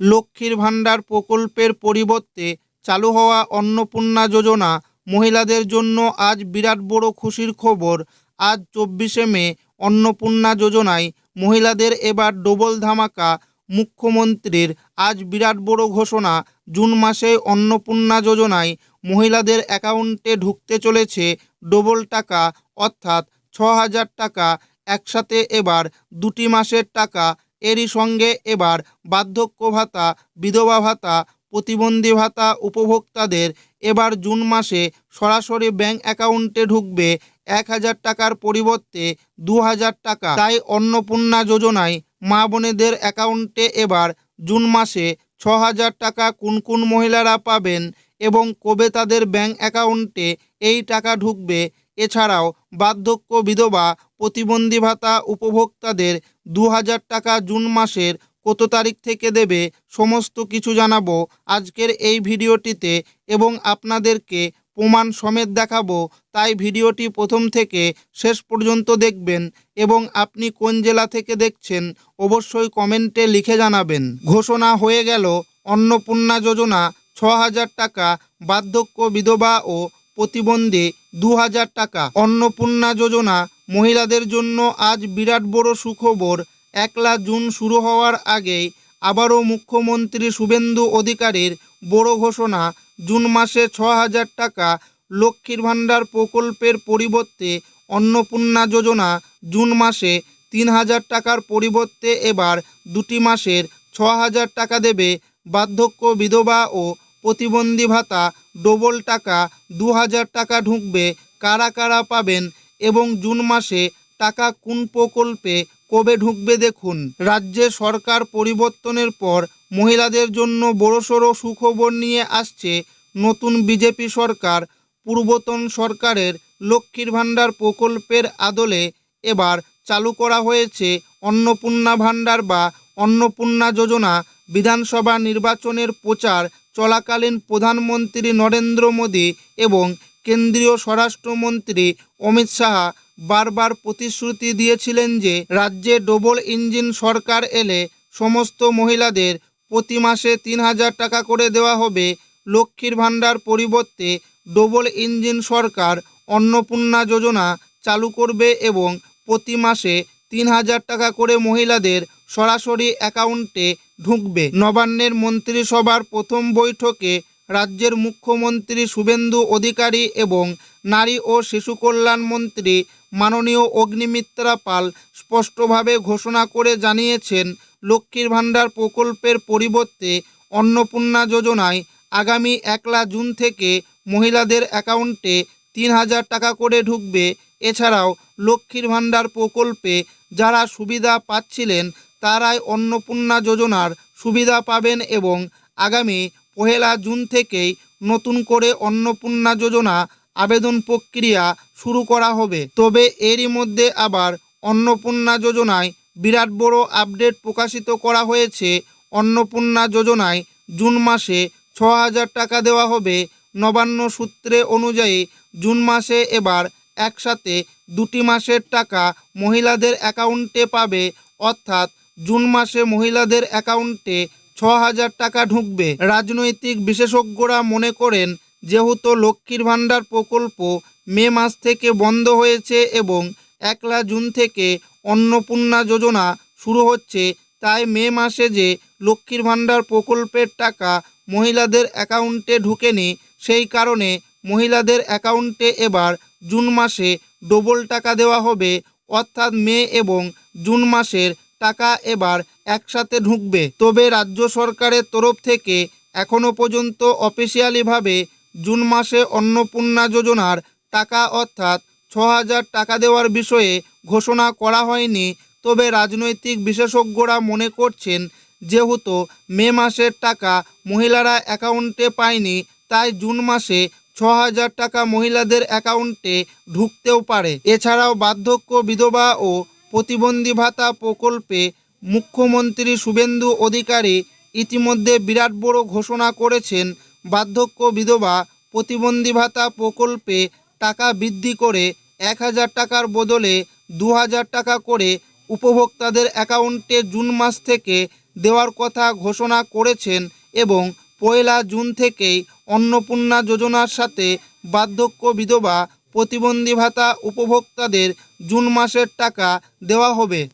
লক্ষ্মীর ভাণ্ডার প্রকল্পের পরিবর্তে চালু হওয়া অন্নপূর্ণা যোজনা মহিলাদের জন্য আজ বিরাট বড় খুশির খবর। আজ 24শে মে অন্নপূর্ণা যোজনায় মহিলাদের এবার ডবল ধামাকা। মুখ্যমন্ত্রীর আজ বিরাট বড় ঘোষণা। জুন মাসে অন্নপূর্ণা যোজনায় মহিলাদের অ্যাকাউন্টে ঢুকতে চলেছে ডবল টাকা, অর্থাৎ 6,000 টাকা একসাথে। এবার 2টি মাসের টাকা। এরই সঙ্গে এবার বার্ধক্য ভাতা, বিধবা ভাতা, প্রতিবন্ধী ভাতা উপভোক্তাদের এবার জুন মাসে সরাসরি ব্যাংক অ্যাকাউন্টে ঢুকবে 1,000 টাকার পরিবর্তে 2,000 টাকা। তাই অন্নপূর্ণা যোজনায় মা বোনেদের অ্যাকাউন্টে এবার জুন মাসে 6,000 টাকা কোন কোন মহিলারা পাবেন এবং কবে তাদের ব্যাংক অ্যাকাউন্টে এই টাকা ঢুকবে, এছাড়াও বার্ধক্য, বিধবা, প্রতিবন্ধী ভাতা উপভোক্তাদের 2,000 টাকা জুন মাসের কত তারিখ থেকে দেবে, সমস্ত কিছু জানাবো আজকের এই ভিডিওটিতে এবং আপনাদেরকে প্রমাণ সমেত দেখাবো। তাই ভিডিওটি প্রথম থেকে শেষ পর্যন্ত দেখবেন এবং আপনি কোন জেলা থেকে দেখছেন অবশ্যই কমেন্টে লিখে জানাবেন। ঘোষণা হয়ে গেল অন্নপূর্ণা যোজনা 6,000 টাকা, বার্ধক্য, বিধবা ও প্রতিবন্ধী 2,000 টাকা। অন্নপূর্ণা যোজনা মহিলাদের জন্য আজ বিরাট বড় সুখবর। 1 জুন শুরু হওয়ার আগেই আবারও মুখ্যমন্ত্রী শুভেন্দু অধিকারীর বড় ঘোষণা। জুন মাসে 6,000 টাকা লক্ষ্মীর ভাণ্ডার প্রকল্পের পরিবর্তে অন্নপূর্ণা যোজনা জুন মাসে 3,000 টাকার পরিবর্তে এবার 2টি মাসের 6,000 টাকা দেবে। বার্ধক্য, বিধবা ও প্রতিবন্ধী ভাতা ডবল টাকা 2,000 টাকা ঢুকবে। কারা কারা পাবেন এবং জুন মাসে টাকা কোন প্রকল্পে কবে ঢুকবে দেখুন। রাজ্যে সরকার পরিবর্তনের পর মহিলাদের জন্য বড়সড় সুখবর নিয়ে আসছে নতুন বিজেপি সরকার। পূর্বতন সরকারের লক্ষ্মীর ভাণ্ডার প্রকল্পের আদলে এবার চালু করা হয়েছে অন্নপূর্ণা ভাণ্ডার বা অন্নপূর্ণা যোজনা। বিধানসভা নির্বাচনের প্রচার চলাকালীন প্রধানমন্ত্রী নরেন্দ্র মোদী এবং কেন্দ্রীয় স্বরাষ্ট্রমন্ত্রী অমিত শাহ বারবার প্রতিশ্রুতি দিয়েছিলেন যে রাজ্যে ডবল ইঞ্জিন সরকার এলে সমস্ত মহিলাদের প্রতি মাসে 3,000 টাকা করে দেওয়া হবে। লক্ষ্মীর ভাণ্ডার পরিবর্তে ডবল ইঞ্জিন সরকার অন্নপূর্ণা যোজনা চালু করবে এবং প্রতি মাসে 3,000 টাকা করে মহিলাদের সরাসরি অ্যাকাউন্টে ঢুকবে। নবান্নের মন্ত্রিসভার প্রথম বৈঠকে রাজ্যের মুখ্যমন্ত্রী শুভেন্দু অধিকারী এবং নারী ও শিশু কল্যাণ মন্ত্রী মাননীয় অগ্নিমিত্রা পাল স্পষ্টভাবে ঘোষণা করে জানিয়েছেন, লক্ষ্মীর ভাণ্ডার প্রকল্পের পরিবর্তে অন্নপূর্ণা যোজনায় আগামী 1 জুন থেকে মহিলাদের অ্যাকাউন্টে 3,000 টাকা করে ঢুকবে। এছাড়াও লক্ষ্মীর ভাণ্ডার প্রকল্পে যারা সুবিধা পাচ্ছিলেন তারাই অন্নপূর্ণা যোজনার সুবিধা পাবেন এবং আগামী 1 জুন থেকেই নতুন করে অন্নপূর্ণা যোজনা আবেদন প্রক্রিয়া শুরু করা হবে। তবে এরই মধ্যে আবার অন্নপূর্ণা যোজনায় বিরাট বড় আপডেট প্রকাশিত করা হয়েছে। অন্নপূর্ণা যোজনায় জুন মাসে 6,000 টাকা দেওয়া হবে। নবান্ন সূত্রে অনুযায়ী জুন মাসে এবার একসাথে 2টি মাসের টাকা মহিলাদের অ্যাকাউন্টে পাবে, অর্থাৎ জুন মাসে মহিলাদের অ্যাকাউন্টে 6,000 টাকা ঢুকবে। রাজনৈতিক বিশেষজ্ঞরা মনে করেন, যেহেতু লক্ষ্মীর ভাণ্ডার প্রকল্প মে মাস থেকে বন্ধ হয়েছে এবং 1 জুন থেকে অন্নপূর্ণা যোজনা শুরু হচ্ছে, তাই মে মাসে যে লক্ষ্মীর ভাণ্ডার প্রকল্পের টাকা মহিলাদের অ্যাকাউন্টে ঢুকেনি, সেই কারণে মহিলাদের অ্যাকাউন্টে এবার জুন মাসে ডবল টাকা দেওয়া হবে, অর্থাৎ মে এবং জুন মাসের টাকা এবার একসাথে ঢুকবে। তবে রাজ্য সরকারের তরফ থেকে এখনও পর্যন্ত অফিসিয়ালিভাবে জুন মাসে অন্নপূর্ণা যোজনার টাকা অর্থাৎ 6,000 টাকা দেওয়ার বিষয়ে ঘোষণা করা হয়নি। তবে রাজনৈতিক বিশেষজ্ঞরা মনে করছেন, যেহেতু মে মাসের টাকা মহিলারা অ্যাকাউন্টে পায়নি, তাই জুন মাসে 6,000 টাকা মহিলাদের অ্যাকাউন্টে ঢুকতেও পারে। এছাড়াও বার্ধক্য, বিধবা ও প্রতিবন্ধী ভাতা প্রকল্পে মুখ্যমন্ত্রী শুভেন্দু অধিকারী ইতিমধ্যে বিরাট বড় ঘোষণা করেছেন। বার্ধক্য, বিধবা, প্রতিবন্ধী ভাতা প্রকল্পে টাকা বৃদ্ধি করে 1,000 টাকার বদলে 2,000 টাকা করে উপভোক্তাদের অ্যাকাউন্টে জুন মাস থেকে দেওয়ার কথা ঘোষণা করেছেন এবং 1 জুন থেকেই অন্নপূর্ণা যোজনার সাথে বার্ধক্য বিধবা প্রতিবন্ধী ভাতা উপভোক্তাদের জুন মাসের টাকা দেওয়া হবে।